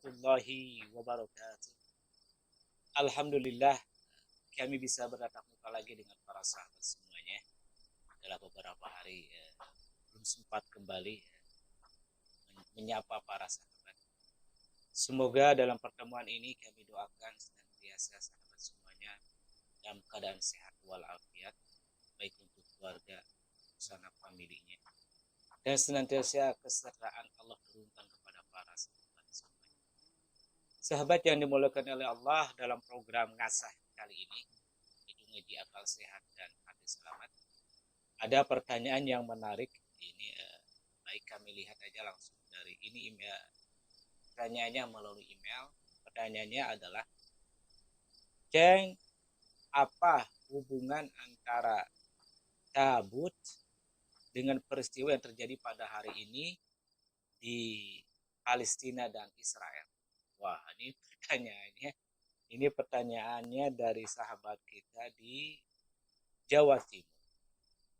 warahmatullahi wabarakatuh. Alhamdulillah kami bisa bertatap muka lagi dengan para sahabat semuanya. Dalam beberapa hari belum sempat kembali menyapa para sahabat. Semoga dalam pertemuan ini kami doakan senantiasa sahabat semuanya dalam keadaan sehat walafiat, baik untuk keluarga, sanak familinya, dan senantiasa kesejahteraan Allah turunkan kepada para sahabat semuanya. Sahabat yang dimuliakan oleh Allah, dalam program ngasah kali ini, itu ngaji akal sehat dan hati selamat, ada pertanyaan yang menarik. Ini baik kami lihat aja langsung dari ini email. Pertanyaannya melalui email. Pertanyaannya adalah, Ceng, apa hubungan antara tabut dengan peristiwa yang terjadi pada hari ini di Palestina dan Israel? Wah, ini pertanyaannya. Ini pertanyaannya dari sahabat kita di Jawa Timur.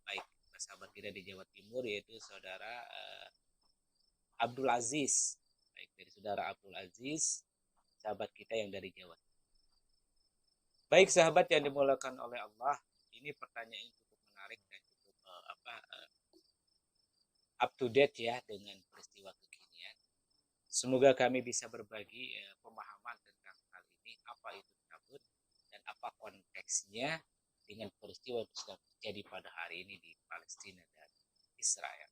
Baik, sahabat kita di Jawa Timur yaitu saudara Abdul Aziz. Baik, dari saudara Abdul Aziz, sahabat kita yang dari Jawa. Baik, sahabat yang dimuliakan oleh Allah, ini pertanyaan yang cukup menarik dan cukup up to date ya dengan peristiwa kekinian. Semoga kami bisa berbagi pemahaman tentang hal ini, apa itu tabut dan apa konteksnya dengan peristiwa yang sedang terjadi pada hari ini di Palestina dan Israel.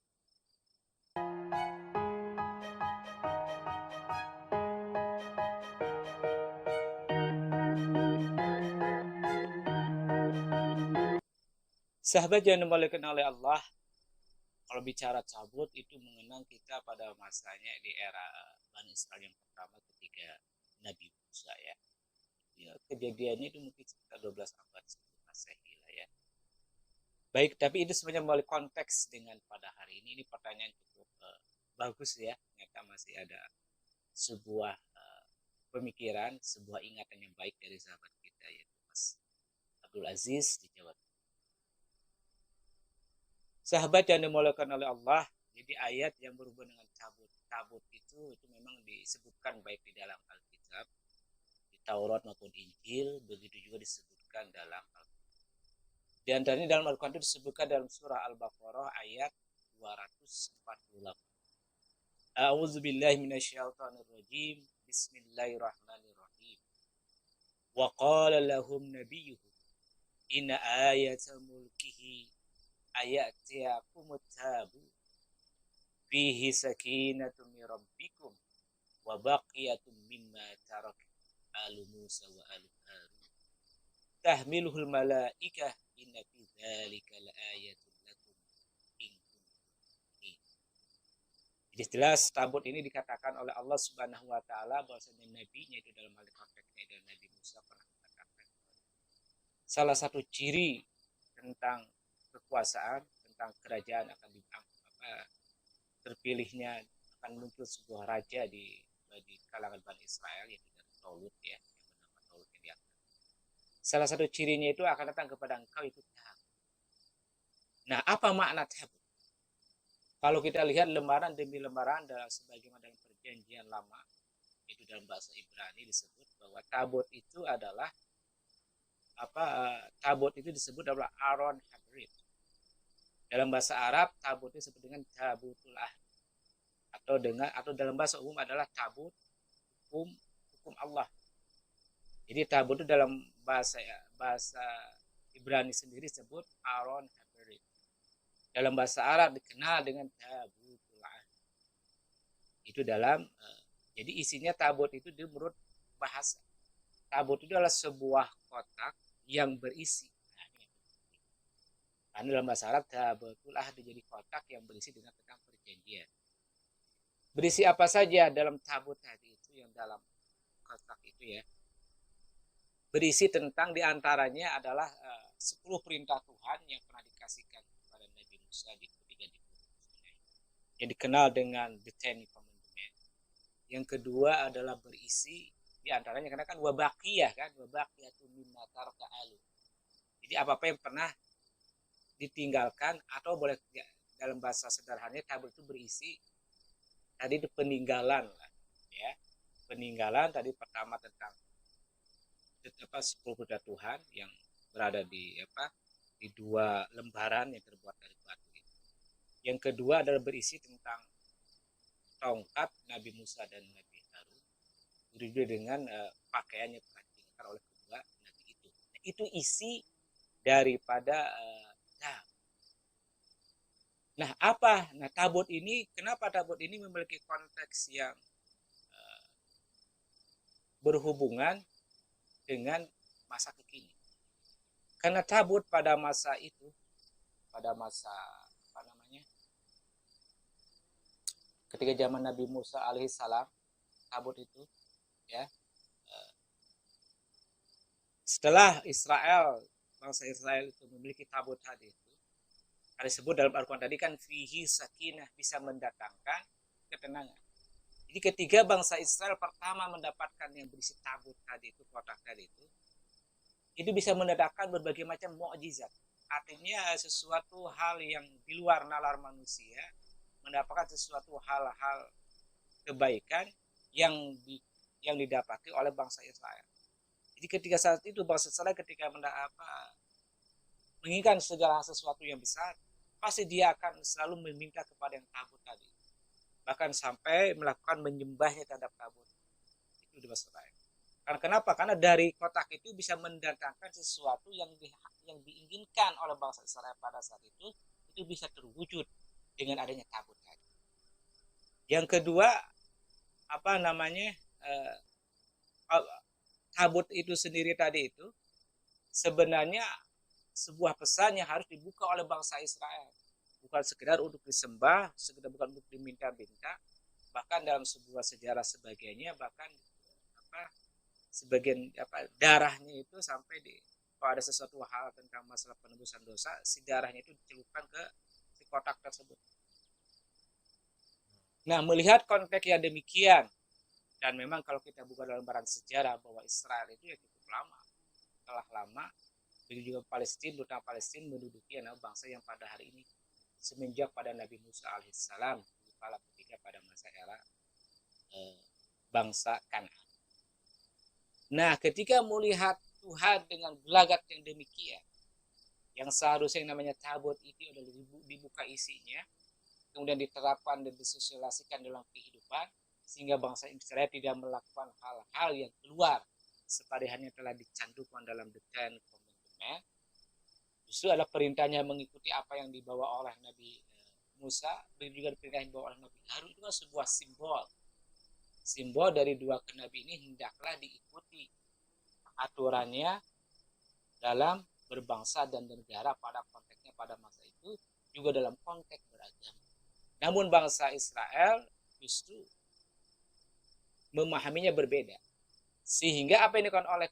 Sahabat yang dimuliakan oleh Allah, kalau bicara tabut itu mengenang kita pada masanya di era Bani Israel yang pertama ketika Nabi Musa ya. Kejadiannya itu mungkin sekitar 12 abad sebelum Masehi lah ya. Baik, tapi itu sebenarnya melalui konteks dengan pada hari ini pertanyaan cukup bagus ya. Ternyata masih ada sebuah pemikiran, sebuah ingatan yang baik dari sahabat kita yaitu Mas Abdul Aziz di Jawa Timur. Sahabat yang dimuliakan oleh Allah, jadi ayat yang berhubungan dengan tabut itu memang disebutkan baik di dalam Alkitab, di Taurat maupun Injil, begitu juga disebutkan dalam Al-Quran. Di antaranya dalam Al-Quran itu disebutkan dalam surah Al-Baqarah ayat 248. A'udzubillahi minasyaitonirrajim. Bismillahirrahmanirrahim. Wa qala lahum nabiyuhum inna ayata mulkihi ayatiyakumut tabu fihi sakinatu min rabbikum wa baqiyatum mimma tarak alu Musa wa alu Harun tahmiluhul malaikah inna fi dzalika laayatun lakum in kuntum mu'minin. Jadi jelas tabut ini dikatakan oleh Allah Subhanahu wa taala bahwasanya nabinya itu dalam hal konteksnya dari Nabi Musa pernah mengatakan salah satu ciri tentang kekuasaan, tentang kerajaan akan terpilihnya akan muncul sebuah raja di kalangan Bani Israel yaitu dari Taulut ya, yang bernama Taulut yang diangkat. Salah satu cirinya itu akan datang kepada engkau itu tabut. Nah, apa makna tabut? Kalau kita lihat lembaran demi lembaran dalam sebagaimana dalam perjanjian lama itu dalam bahasa Ibrani disebut bahwa tabut itu adalah tabut itu disebut adalah Aron Habrit. Dalam bahasa Arab tabut itu disebut dengan tabutul ahd atau dalam bahasa umum adalah tabut hukum Allah. Jadi tabut itu dalam bahasa Ibrani sendiri disebut Aron Habrit. Dalam bahasa Arab dikenal dengan tabutul ahd. Itu dalam jadi isinya tabut itu menurut bahasa. Tabut itu adalah sebuah kotak yang berisi. Karena dalam bahasa Arab tabutul ahd jadi kotak yang berisi dengan tentang perjanjian. Berisi apa saja dalam tabut tadi itu yang dalam kotak itu ya. Berisi tentang diantaranya adalah 10 perintah Tuhan yang pernah dikasihkan kepada Nabi Musa di ketiga di Sinai. Yang dikenal dengan the Ten Commandments. Yang kedua adalah berisi diantaranya karena kan wabaqiyah kan, wabaqiyatu mimma taraka alu. Jadi apa-apa yang pernah ditinggalkan atau boleh dalam bahasa sederhananya tabut itu berisi tadi itu peninggalan lah ya. peninggalan tadi pertama tentang 10 kuda Tuhan yang berada di 2 lembaran yang terbuat dari batu itu. Yang kedua adalah berisi tentang tongkat Nabi Musa dan Nabi Harun berbeda dengan pakaiannya dikenakan oleh kedua nabi itu. Nah, itu isi daripada Nah, apa? Nah, tabut ini, kenapa tabut ini memiliki konteks yang berhubungan dengan masa kekini? Karena tabut pada masa itu, pada masa ketika zaman Nabi Musa alaihissalam, tabut itu, ya, setelah bangsa Israel itu memiliki tabut tadi itu, ada disebut dalam Al-Quran tadi kan fihi sakinah, bisa mendatangkan ketenangan. Jadi ketiga bangsa Israel pertama mendapatkan yang berisi tabut tadi itu, kotak tadi itu bisa mendatangkan berbagai macam mukjizat. Artinya sesuatu hal yang di luar nalar manusia, mendapatkan sesuatu hal-hal kebaikan yang didapati oleh bangsa Israel. Jadi ketika saat itu bangsa Israel ketika menginginkan segala sesuatu yang besar, pasti dia akan selalu meminta kepada yang tabut tadi. Bahkan sampai melakukan menyembahnya terhadap tabut. Itu di masa Israel. Karena kenapa? Karena dari kotak itu bisa mendatangkan sesuatu yang diinginkan oleh bangsa Israel pada saat itu bisa terwujud dengan adanya tabut tadi. Yang kedua, tabut itu sendiri tadi itu sebenarnya sebuah pesan yang harus dibuka oleh bangsa Israel, bukan sekedar untuk disembah, bukan untuk diminta-minta. Bahkan dalam sebuah sejarah sebagainya, bahkan sebagian darahnya itu sampai kalau ada sesuatu hal tentang masalah penebusan dosa, si darahnya itu dicelupkan ke si kotak tersebut. Nah, melihat konteks yang demikian, dan memang kalau kita buka dalam lembaran sejarah bahwa Israel itu ya cukup lama, telah lama, begitu juga Palestina, terutama Palestina menduduki bangsa yang pada hari ini semenjak pada Nabi Musa alaihissalam, kepala ketiga pada masa era bangsa Kan'an. Nah, ketika melihat Tuhan dengan gelagat yang demikian, yang seharusnya yang namanya tabut itu adalah dibuka isinya, kemudian diterapkan dan disosialisasikan dalam kehidupan, sehingga bangsa Israel tidak melakukan hal-hal yang keluar seperti yang telah dicantumkan dalam the Ten Commandments. Justru adalah perintahnya mengikuti apa yang dibawa oleh Nabi Musa, begitu juga perintah yang dibawa oleh Nabi Harun. Itu sebuah simbol dari dua kenabi ini hendaklah diikuti aturannya dalam berbangsa dan bernegara pada konteksnya pada masa itu, juga dalam konteks beragama. Namun bangsa Israel justru memahaminya berbeda, sehingga apa yang dilakukan oleh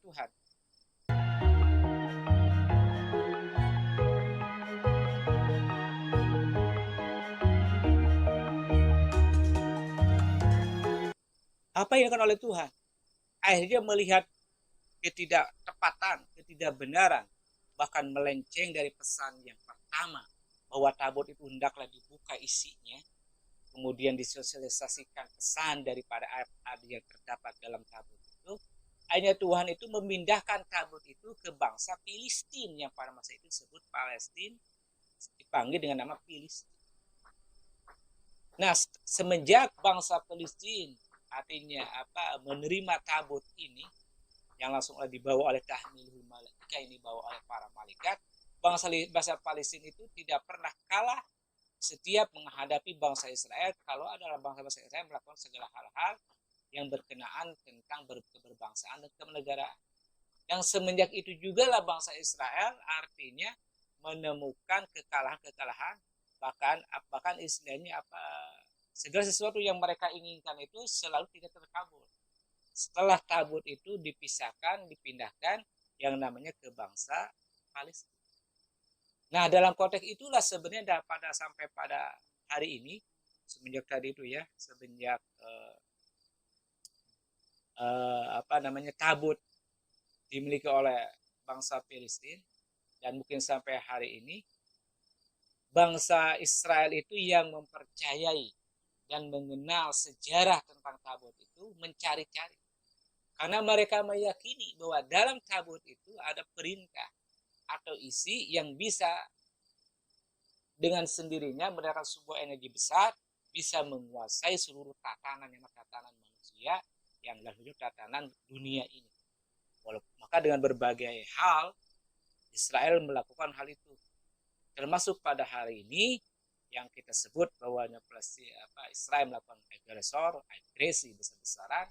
Tuhan, akhirnya melihat ketidaktepatan, ketidakbenaran, bahkan melenceng dari pesan yang pertama bahwa tabut itu hendaklah dibuka isinya, kemudian disosialisasikan pesan daripada ayat-ayat yang terdapat dalam tabut itu. Akhirnya Tuhan itu memindahkan tabut itu ke bangsa Filistin yang pada masa itu disebut Palestina, dipanggil dengan nama Filistin. Nah, semenjak bangsa Filistin artinya menerima tabut ini yang langsung dibawa oleh tahmilul malaika, ini dibawa oleh para malaikat, bangsa Palestina itu tidak pernah kalah setiap menghadapi bangsa Israel kalau adalah bangsa Israel melakukan segala hal-hal yang berkenaan tentang berbangsaan dan kenegaraan. Yang semenjak itu juga lah bangsa Israel artinya menemukan kekalahan-kekalahan, bahkan istilahnya segala sesuatu yang mereka inginkan itu selalu tidak terkabul. Setelah tabut itu dipindahkan yang namanya ke bangsa Palestina. Nah, dalam konteks itulah sebenarnya sampai pada hari ini, semenjak tadi itu ya, semenjak tabut dimiliki oleh bangsa Filistin, dan mungkin sampai hari ini bangsa Israel itu yang mempercayai dan mengenal sejarah tentang tabut itu mencari-cari. Karena mereka meyakini bahwa dalam tabut itu ada perintah atau isi yang bisa dengan sendirinya mendatangkan sebuah energi besar, bisa menguasai seluruh tatanan manusia yang adalah tatanan dunia ini. Maka dengan berbagai hal Israel melakukan hal itu, termasuk pada hari ini yang kita sebut bahwa Israel melakukan agresi besar-besaran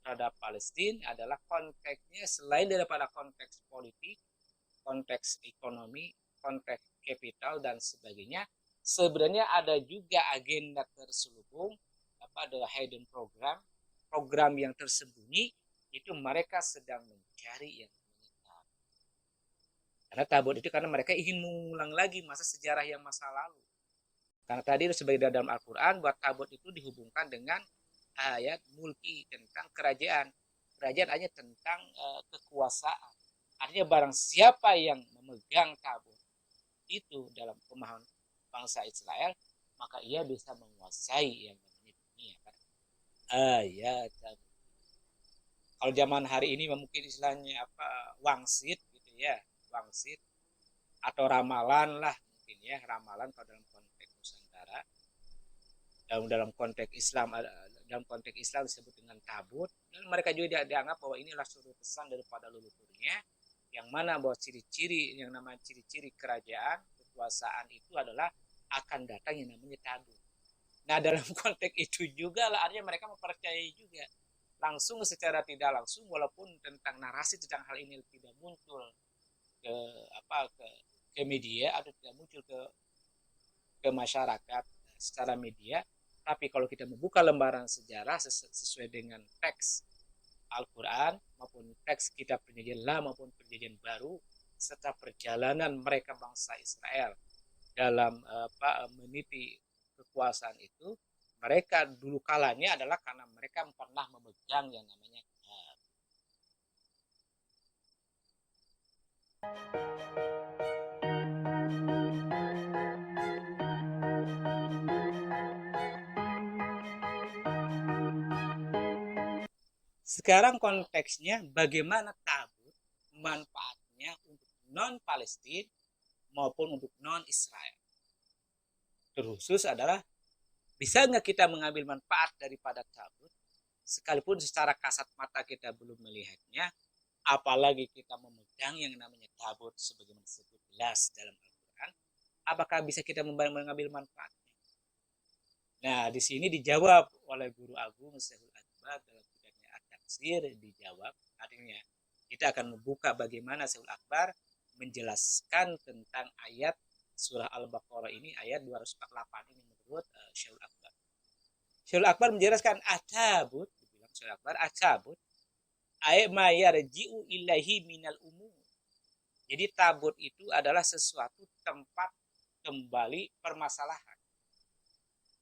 terhadap Palestina adalah konteksnya selain daripada konteks politik, konteks ekonomi, konteks kapital dan sebagainya. Sebenarnya ada juga agenda terselubung, adalah hidden program yang tersembunyi, itu mereka sedang mencari yang mengikat. Karena tabut itu karena mereka ingin mengulang lagi masa sejarah yang masa lalu. Karena tadi sebagai dalam Al-Quran, buat tabut itu dihubungkan dengan ayat mulki tentang kerajaan. Kerajaan hanya tentang kekuasaan. Artinya barang siapa yang memegang tabut itu dalam pemahaman bangsa Israel, maka ia bisa menguasai yang namanya dunia. Kan? Ayat tabut. Kalau zaman hari ini mungkin istilahnya wangsit gitu ya, wangsit atau ramalan lah mungkin ya, ramalan kalau dalam konteks Nusantara. Dalam konteks Islam disebut dengan tabut, dan mereka juga dianggap bahwa inilah suruh pesan daripada leluhurnya, yang mana bahwa ciri-ciri yang namanya ciri-ciri kerajaan kekuasaan itu adalah akan datang yang namanya tabut. Nah dalam konteks itu juga lah artinya mereka mempercayai juga langsung secara tidak langsung, walaupun tentang narasi tentang hal ini tidak muncul ke media atau tidak muncul ke masyarakat secara media, tapi kalau kita membuka lembaran sejarah sesuai dengan teks Al-Quran maupun teks kitab perjanjian lama maupun perjanjian baru serta perjalanan mereka bangsa Israel dalam meniti kekuasaan itu, mereka dulu kalanya adalah karena mereka pernah memegang yang namanya Sekarang konteksnya bagaimana tabut manfaatnya untuk non-Palestina maupun untuk non-Israel. Terkhusus adalah bisa nggak kita mengambil manfaat daripada tabut, sekalipun secara kasat mata kita belum melihatnya, apalagi kita memegang yang namanya tabut sebagaimana disebut jelas dalam Al-Quran, apakah bisa kita mengambil manfaatnya? Nah, di sini dijawab oleh Guru Agung Syekhul Akbar dalam kitabnya At-Tafsir, dijawab. Artinya, kita akan membuka bagaimana Syekhul Akbar menjelaskan tentang ayat surah Al-Baqarah ini, ayat 248 ini menurut Syekhul Akbar. Syekhul Akbar menjelaskan atabut, dibilang Syekhul Akbar, atabut ayat ma yarji'u ilahi minal umum. Jadi tabut itu adalah sesuatu tempat kembali permasalahan.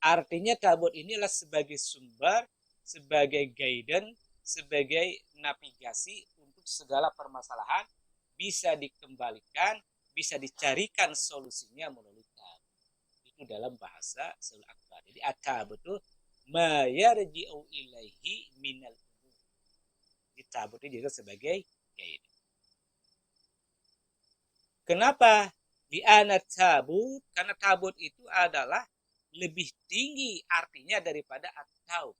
Artinya tabut inilah sebagai sumber, sebagai guidance, sebagai navigasi untuk segala permasalahan bisa dikembalikan, bisa dicarikan solusinya melalui tabut. Itu dalam bahasa Syekhul Akbar. Jadi tabut itu ma yarji'u ilaihi minal umum. Jadi tabut ini juga sebagai guidance. Kenapa dianat tabut? Karena tabut itu adalah lebih tinggi artinya daripada at-taub.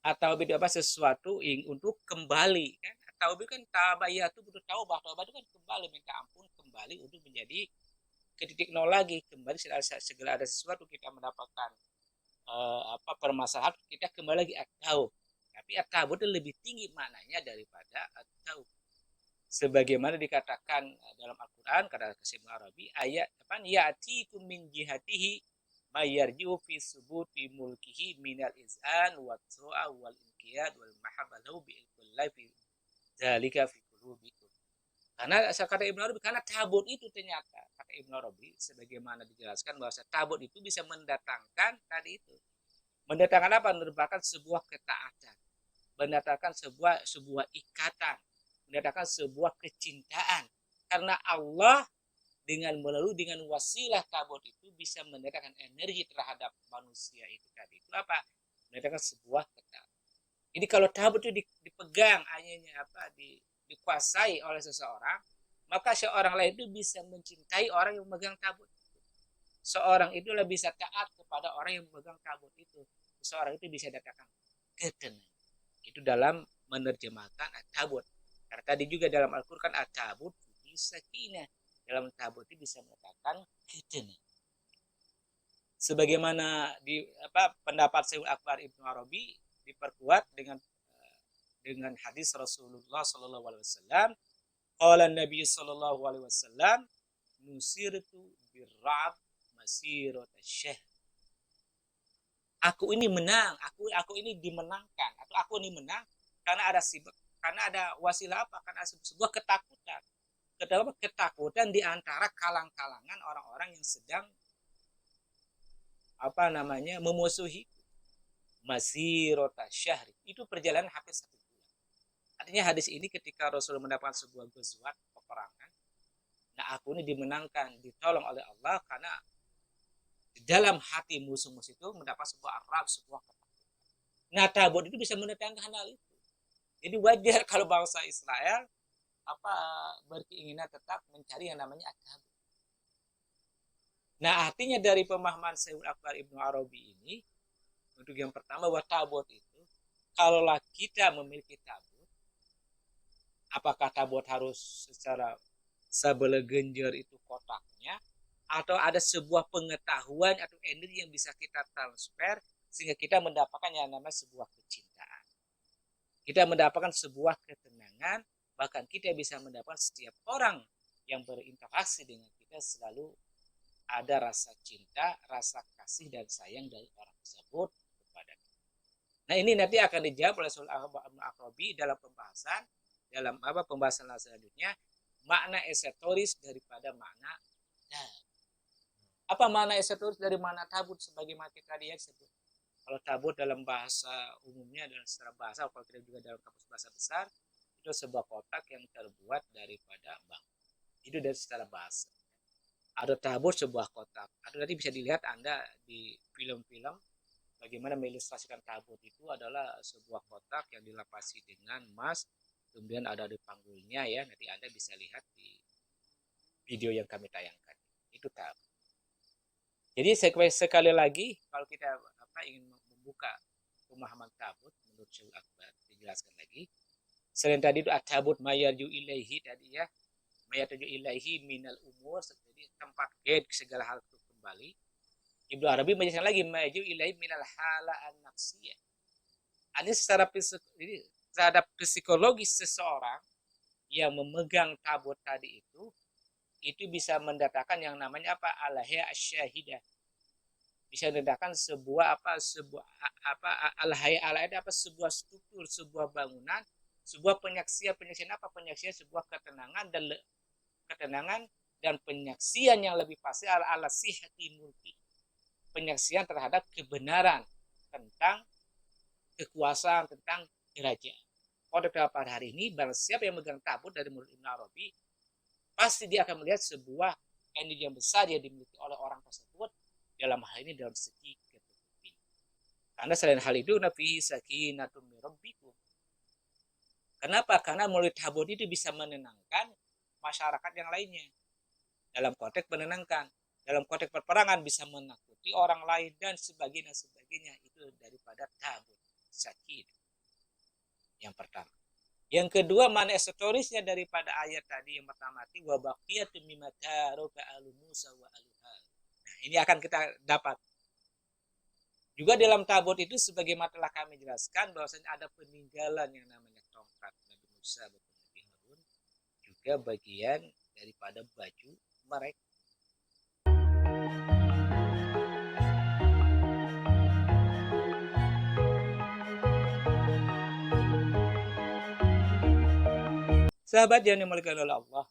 Atau apa sesuatu untuk kembali kan? Taub kan tabayah itu butuh taubah itu kan kembali minta ampun, kembali untuk menjadi ke titik nol lagi, kembali segala ada sesuatu kita mendapatkan permasalahan, kita kembali lagi at-taub. Tapi at-taub itu lebih tinggi maknanya daripada at-taub. Sebagaimana dikatakan dalam Al-Qur'an kata Ibnu Arabi ayat ya'tikum min jihatihi mayarji'u fi subuti mulkihi minal iz'an wa tu'a wal inqiyad wal mahabbah lahu bi ilmillahi fi dzalika fi qulubikum. Karena kata Ibnu Arabi, karena tabut itu ternyata kata Ibnu Arabi sebagaimana dijelaskan bahwa tabut itu bisa mendatangkan tadi itu. Mendatangkan apa? Mendatangkan sebuah ketaatan. Mendatangkan sebuah ikatan, mendatangkan sebuah kecintaan. Karena Allah dengan wasilah tabut itu bisa mendatangkan energi terhadap manusia itu tadi. Itu apa? Mendatangkan sebuah ketabut. Jadi kalau tabut itu dipegang, hanya dikuasai oleh seseorang, maka seorang lain itu bisa mencintai orang yang memegang tabut. Seorang itu lebih bisa taat kepada orang yang memegang tabut itu. Seorang itu bisa datangkan ketenangan. Itu dalam menerjemahkan at-tabut. Karena tadi juga dalam Al-Quran at-tabut bisa sakinah. Dalam tabut itu bisa mendatangkan ketenangan. Sebagaimana pendapat Syekh Akbar Ibnu Arabi diperkuat dengan hadis Rasulullah Sallallahu Alaihi Wasallam. Qala Nabi Sallallahu Alaihi Wasallam, nusirtu birra'ab masirat asy-syahr. Aku ini menang, aku ini dimenangkan, atau aku ini menang karena ada wasilah apa? Karena sebuah ketakutan. Ketakutan di antara kalangan orang-orang yang sedang memusuhi masirat asy-syahr. Itu perjalanan hampir 1 bulan. Artinya hadis ini ketika Rasul mendapatkan sebuah ghazwat peperangan, nah aku ini dimenangkan, ditolong oleh Allah karena di dalam hati musuh-musuh itu mendapat sebuah arab, sebuah ketakutan. Nah, tabut itu bisa mendatangkan hal itu. Jadi wajar kalau bangsa Israel berkeinginan tetap mencari yang namanya at-tabut. Nah, artinya dari pemahaman Syekh Akbar Ibnu Arabi ini, untuk yang pertama bahwa tabut itu, kalaulah kita memiliki tabut, apakah tabut harus secara sabelegenjer itu kotaknya, atau ada sebuah pengetahuan atau energi yang bisa kita transfer sehingga kita mendapatkan yang namanya sebuah kecintaan. Kita mendapatkan sebuah ketenangan, bahkan kita bisa mendapatkan setiap orang yang berinteraksi dengan kita selalu ada rasa cinta, rasa kasih dan sayang dari orang tersebut kepada kita. Nah, ini nanti akan dijawab oleh Syekh Al-Arabi dalam pembahasan selanjutnya, makna esoteris daripada makna tabut. Apa makna esoteris dari makna tabut sebagaimana kita lihat sebut. Kalau tabut dalam bahasa umumnya dan secara bahasa, kalau kita juga dalam kamus bahasa besar, itu sebuah kotak yang terbuat daripada bambu. Itu dari secara bahasa. Ada tabut sebuah kotak. Atau nanti bisa dilihat Anda di film-film bagaimana mengilustrasikan tabut itu adalah sebuah kotak yang dilapisi dengan emas, kemudian ada di panggulnya ya. Nanti Anda bisa lihat di video yang kami tayangkan. Itu tabut. Jadi sekali lagi kalau kita ingin membuka pemahaman tabut menurut Syekh Akbar, dijelaskan lagi. Selain tadi itu at-tabut mayarju ilaihi tadi ya. Mayarju ilaihi minal umur, jadi tempat segala hal itu kembali. Ibnu Arabi menjelaskan lagi mayarju ilaihi minal hala an-nafsiyah. Ini terhadap psikologis seseorang yang memegang tabut tadi itu bisa mendatangkan yang namanya al-haya asy-syahidah. Bisa mendatangkan sebuah al-haya sebuah struktur, sebuah bangunan, sebuah penyaksian sebuah ketenangan dan penyaksian yang lebih pasti ala sihhati mulki. Penyaksian terhadap kebenaran tentang kekuasaan, tentang kerajaan. Pada hari ini barang siapa yang megang tabut dari murid Ibnu Arabi, pasti dia akan melihat sebuah energi yang besar yang dimiliki oleh orang tersebut dalam hal ini dalam segi ketukupan. Karena selain hal itu nafihi sakinatun min rabbikum. Kenapa? Karena melalui tabut itu bisa menenangkan masyarakat yang lainnya. Dalam konteks menenangkan, dalam konteks perperangan bisa menakuti orang lain dan sebagainya. Itu daripada tabut sakin. Yang pertama. Yang kedua, makna esoterisnya daripada ayat tadi yang pertama itu wa baqiyatun mimma taraka alu Musa wa aluha. Nah, ini akan kita dapat. Juga dalam tabut itu sebagaimana telah kami jelaskan bahwasanya ada peninggalan yang namanya tongkat Nabi Musa dan Nabi Harun, juga bagian daripada baju mereka. Sahabat yang dimuliakan oleh Allah.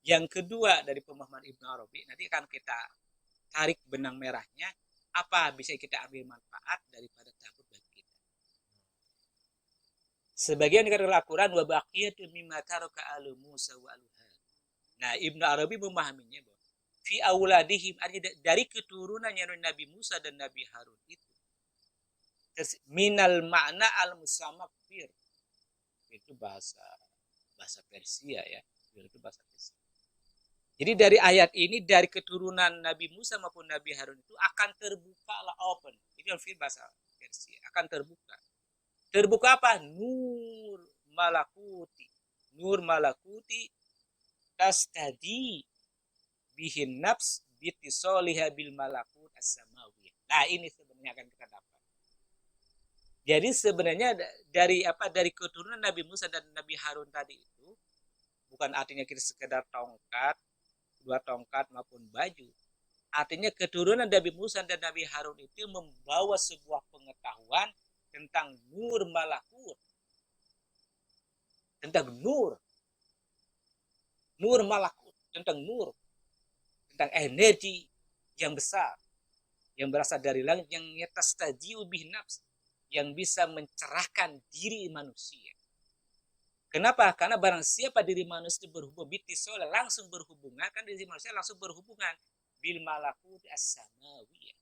Yang kedua dari pemahaman Ibnu Arabi, nanti akan kita tarik benang merahnya, apa bisa kita ambil manfaat daripada tabut bagi kita. Sebagian dikatakan Al-Quran wa baqiyatun mimma taraka alu Musa wa aluha. Nah, Ibnu Arabi memahaminya bahwa fi auladihim, artinya dari keturunannya Nabi Musa dan Nabi Harun itu, minal makna al musamafir, itu bahasa Persia ya, itu bahasa Persia. Jadi dari ayat ini, dari keturunan Nabi Musa maupun Nabi Harun itu akan terbuka lah, open. Ini fil bahasa Persia, akan terbuka. Terbuka apa? Nur malakuti. Nur malakuti tastadi bihin nafs bitisoliha bil malakut as-samawiyah. Nah, ini sebenarnya akan kita dapat. Jadi sebenarnya dari keturunan Nabi Musa dan Nabi Harun tadi itu bukan artinya kita sekedar tongkat, dua tongkat maupun baju. Artinya keturunan Nabi Musa dan Nabi Harun itu membawa sebuah pengetahuan tentang nur malakut. Tentang nur malakut, tentang nur, tentang energi yang besar, yang berasal dari langit, yang yatastajiu bih nafs, yang bisa mencerahkan diri manusia. Kenapa? Karena barang siapa diri manusia berhubung bitisol, langsung berhubungan, kan diri manusia langsung berhubungan bil malakut as-samawiyah.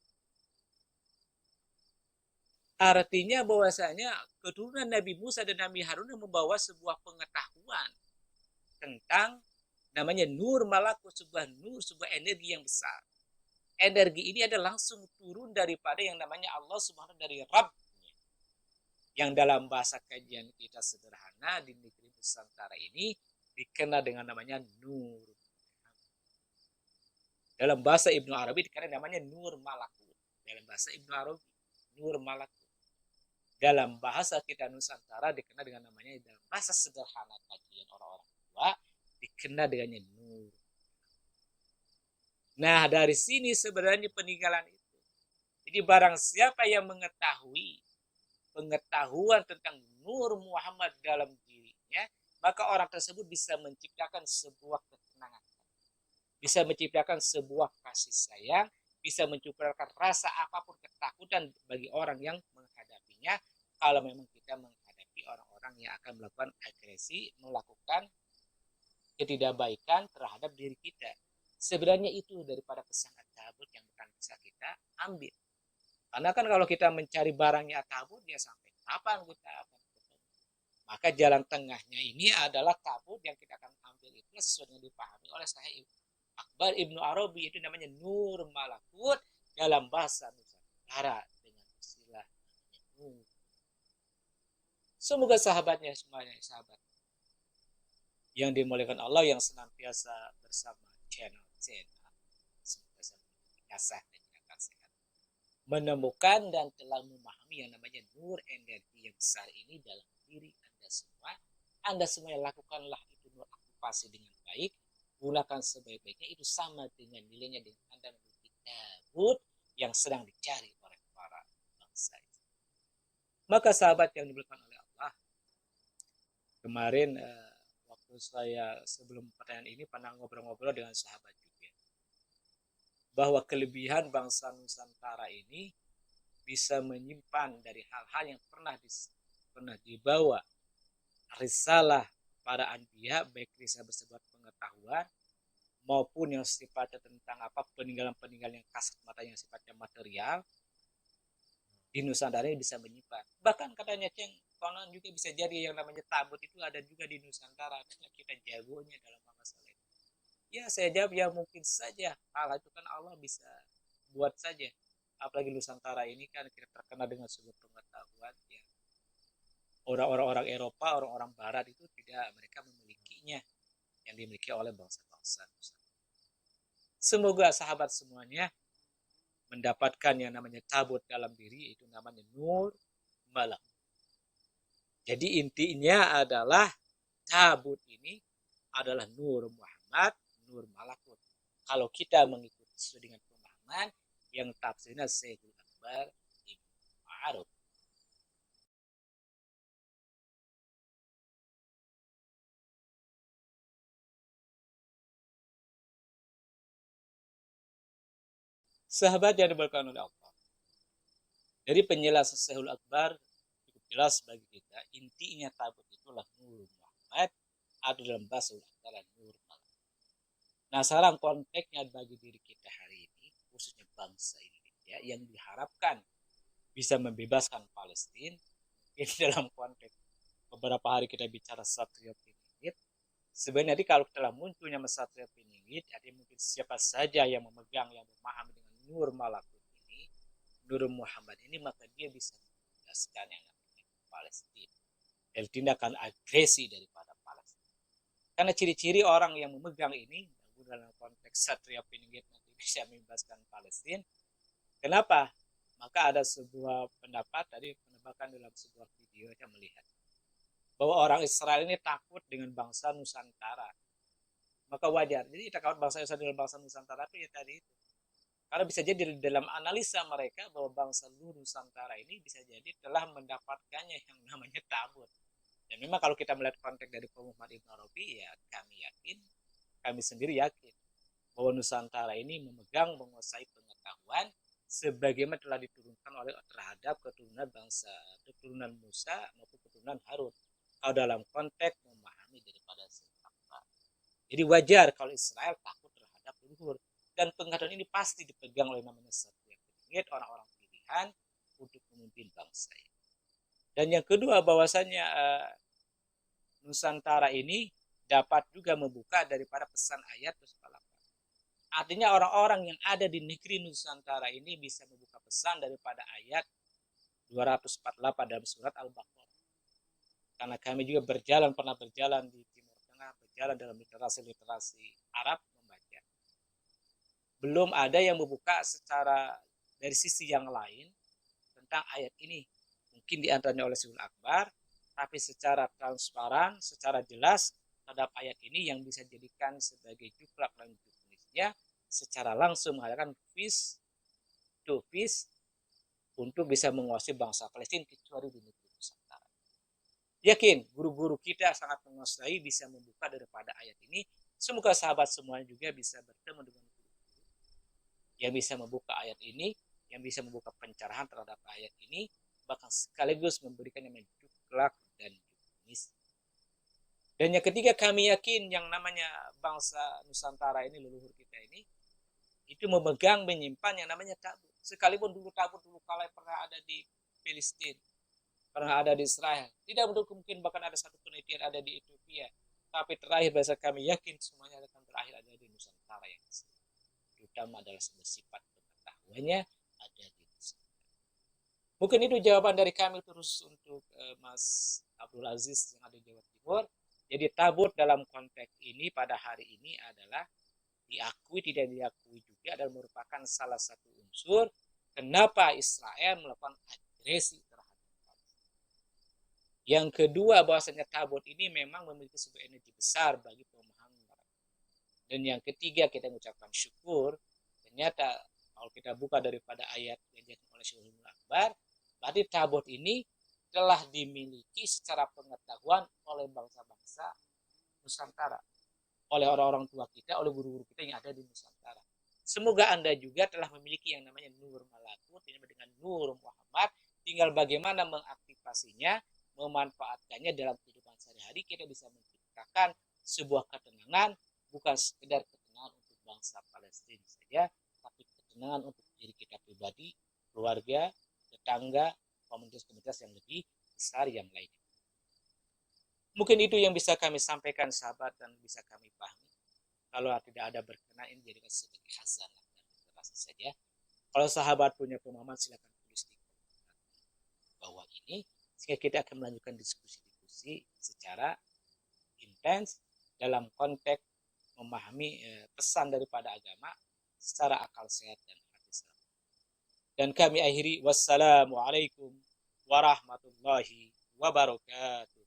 Artinya bahwasanya keturunan Nabi Musa dan Nabi Harun membawa sebuah pengetahuan tentang namanya nur malakut, sebuah nur, sebuah energi yang besar. Energi ini adalah langsung turun daripada yang namanya Allah Subhanahu dari Rabb, yang dalam bahasa kajian kita sederhana di negeri Nusantara ini dikenal dengan namanya nur. Dalam bahasa Ibnu Arabi dikenal namanya nur malakut. Dalam bahasa Ibnu Arabi, nur malakut. Dalam bahasa kita Nusantara dikenal dengan namanya, dalam bahasa sederhana kajian orang-orang tua, dikenal dengannya nur. Nah, dari sini sebenarnya peninggalan itu. Jadi barang siapa yang mengetahui pengetahuan tentang nur Muhammad dalam dirinya, maka orang tersebut bisa menciptakan sebuah ketenangan, bisa menciptakan sebuah kasih sayang, bisa menciptakan rasa apapun ketakutan bagi orang yang menghadapinya, kalau memang kita menghadapi orang-orang yang akan melakukan agresi, melakukan ketidakbaikan terhadap diri kita. Sebenarnya itu daripada kesan tabut yang bukan bisa kita ambil. Karena kan kalau kita mencari barangnya tabut, dia sampai kapan kita akan ketemu. Maka jalan tengahnya ini adalah tabut yang kita akan ambil itu sesuai yang dipahami oleh Sahih Akbar Ibnu Arabi, itu namanya nur malakut dalam bahasa Nusantara dengan istilah nur. Semoga sahabatnya semuanya, sahabat yang dimuliakan Allah, yang senantiasa bersama channel senantiasa kasih dan juga sehat, menemukan dan telah memahami yang namanya nur energi yang besar ini dalam diri Anda semua. Anda semua lakukanlah itu, nur aktivasi dengan baik, gunakan sebaik-baiknya. Itu sama dengan nilainya dengan Anda memiliki tabut yang sedang dicari oleh para bangsa. Maka sahabat yang dimuliakan oleh Allah, kemarin waktu saya sebelum pertanyaan ini pernah ngobrol-ngobrol dengan sahabat juga, bahwa kelebihan bangsa Nusantara ini bisa menyimpan dari hal-hal yang pernah dibawa risalah para anbiya, baik risalah bersifat pengetahuan maupun yang sifatnya tentang peninggalan-peninggalan yang kasat mata yang sifatnya material. Di Nusantara ini bisa menyimpan. Bahkan katanya Ceng, konon juga bisa jadi yang namanya tabut itu ada juga di Nusantara. Karena kita jagonya dalam masalah itu. Ya saya jawab ya mungkin saja. Hal itu kan Allah bisa buat saja. Apalagi Nusantara ini kan kita terkenal dengan sebuah pengetahuan yang orang-orang Eropa, orang-orang Barat itu tidak mereka memilikinya, yang dimiliki oleh bangsa-bangsa Nusantara. Semoga sahabat semuanya mendapatkan yang namanya tabut dalam diri, itu namanya nur malakut. Jadi intinya adalah tabut ini adalah nur Muhammad, nur malakut. Kalau kita mengikuti sesuai dengan pemahaman yang tafsirnya Syekhul Akbar Ibnu Arabi. Sahabat yang dimuliakan oleh Allah, dari penjelasan Syekhul Akbar cukup jelas bagi kita, intinya tabut itulah nur Muhammad, ada dalam bahasa Akbar nur malakut. Nah, sekarang konteksnya bagi diri kita hari ini, khususnya bangsa Indonesia yang diharapkan bisa membebaskan Palestina, ini dalam konteks beberapa hari kita bicara Satria Piningit. Sebenarnya kalau telah munculnya Satria Piningit, ada mungkin siapa saja yang memegang, yang memahami dengan Nur Malakut ini, Nur Muhammad ini, maka dia bisa membebaskan yang namanya Palestina dari tindakan agresi daripada Palestina. Karena ciri-ciri orang yang memegang ini dalam konteks Satria Piningit nanti bisa membebaskan Palestina. Kenapa? Maka ada sebuah pendapat tadi, penebakan dalam sebuah video yang melihat bahwa orang Israel ini takut dengan bangsa Nusantara. Maka wajar. Jadi takut bangsa Israel dengan bangsa Nusantara itu ya tadi itu. Karena bisa jadi dalam analisa mereka bahwa bangsa Nusantara ini bisa jadi telah mendapatkannya yang namanya tabut. Dan memang kalau kita melihat konteks dari Muhammad Ibn Arabi, ya kami sendiri yakin bahwa Nusantara ini memegang, menguasai pengetahuan sebagaimana telah diturunkan oleh terhadap keturunan Musa maupun keturunan Harun. Kalau dalam konteks memahami daripada sejarah. Jadi wajar kalau Israel takut terhadap leluhur. Dan pengetahuan ini pasti dipegang oleh namanya Satria Piningit, orang-orang pilihan untuk memimpin bangsa ini. Dan yang kedua bahwasannya Nusantara ini dapat juga membuka daripada pesan ayat 248. Artinya orang-orang yang ada di negeri Nusantara ini bisa membuka pesan daripada ayat 248 dalam surat Al-Baqarah. Karena kami juga pernah berjalan di Timur Tengah, berjalan dalam literasi Arab membaca. Belum ada yang membuka secara dari sisi yang lain tentang ayat ini. Mungkin diantaranya oleh Syaikhul Akbar, tapi secara transparan, secara jelas terhadap ayat ini yang bisa dijadikan sebagai juklak dan juknisnya secara langsung mengatakan peace to peace untuk bisa menguasai bangsa Palestina kecuali di negeri Nusantara. Yakin guru-guru kita sangat menguasai, bisa membuka daripada ayat ini. Semoga sahabat semuanya juga bisa bertemu dengan guru-guru yang bisa membuka ayat ini, yang bisa membuka pencerahan terhadap ayat ini, bahkan sekaligus memberikan yang juklak dan juknis. Dan yang ketiga, kami yakin yang namanya bangsa Nusantara ini, leluhur kita ini, itu memegang, menyimpan yang namanya tabut. Sekalipun dulu tabut kala pernah ada di Palestina, pernah ada di Israel, tidak menutup kemungkinan bahkan ada satu penelitian ada di Ethiopia. Tapi terakhir bahasa kami yakin semuanya akan terakhir ada di Nusantara yang terutama adalah sebuah sifat pengetahuannya ada di Nusantara. Mungkin itu jawaban dari kami terus untuk Mas Abdul Aziz yang ada di Jawa Timur. Jadi tabut dalam konteks ini pada hari ini adalah diakui tidak diakui juga adalah merupakan salah satu unsur kenapa Israel melakukan agresi terhadap Palestina. Yang kedua, bahwasanya tabut ini memang memiliki sebuah energi besar bagi pemahaman mereka. Dan yang ketiga, kita mengucapkan syukur. Ternyata kalau kita buka daripada ayat yang dijelaskan oleh Syaikhul Akbar, berarti tabut ini telah dimiliki secara pengetahuan oleh bangsa-bangsa Nusantara, oleh orang-orang tua kita, oleh guru-guru kita yang ada di Nusantara. Semoga Anda juga telah memiliki yang namanya Nur Malakut, dengan Nur Muhammad. Tinggal bagaimana mengaktifasinya, memanfaatkannya dalam kehidupan sehari-hari. Kita bisa menciptakan sebuah ketenangan, bukan sekedar ketenangan untuk bangsa Palestina saja, tapi ketenangan untuk diri kita pribadi, keluarga, tetangga, komunitas-komunitas yang lebih besar yang lainnya. Mungkin itu yang bisa kami sampaikan sahabat dan bisa kami pahami. Kalau tidak ada berkenan, ini jadikan sebagai hazanah dan literasi saja. Kalau sahabat punya pemahaman silakan tulis di bawah ini, sehingga kita akan melanjutkan diskusi-diskusi secara intens dalam konteks memahami pesan daripada agama secara akal sehat dan hati sehat. Dan kami akhiri, wassalamualaikum warahmatullahi wabarakatuh.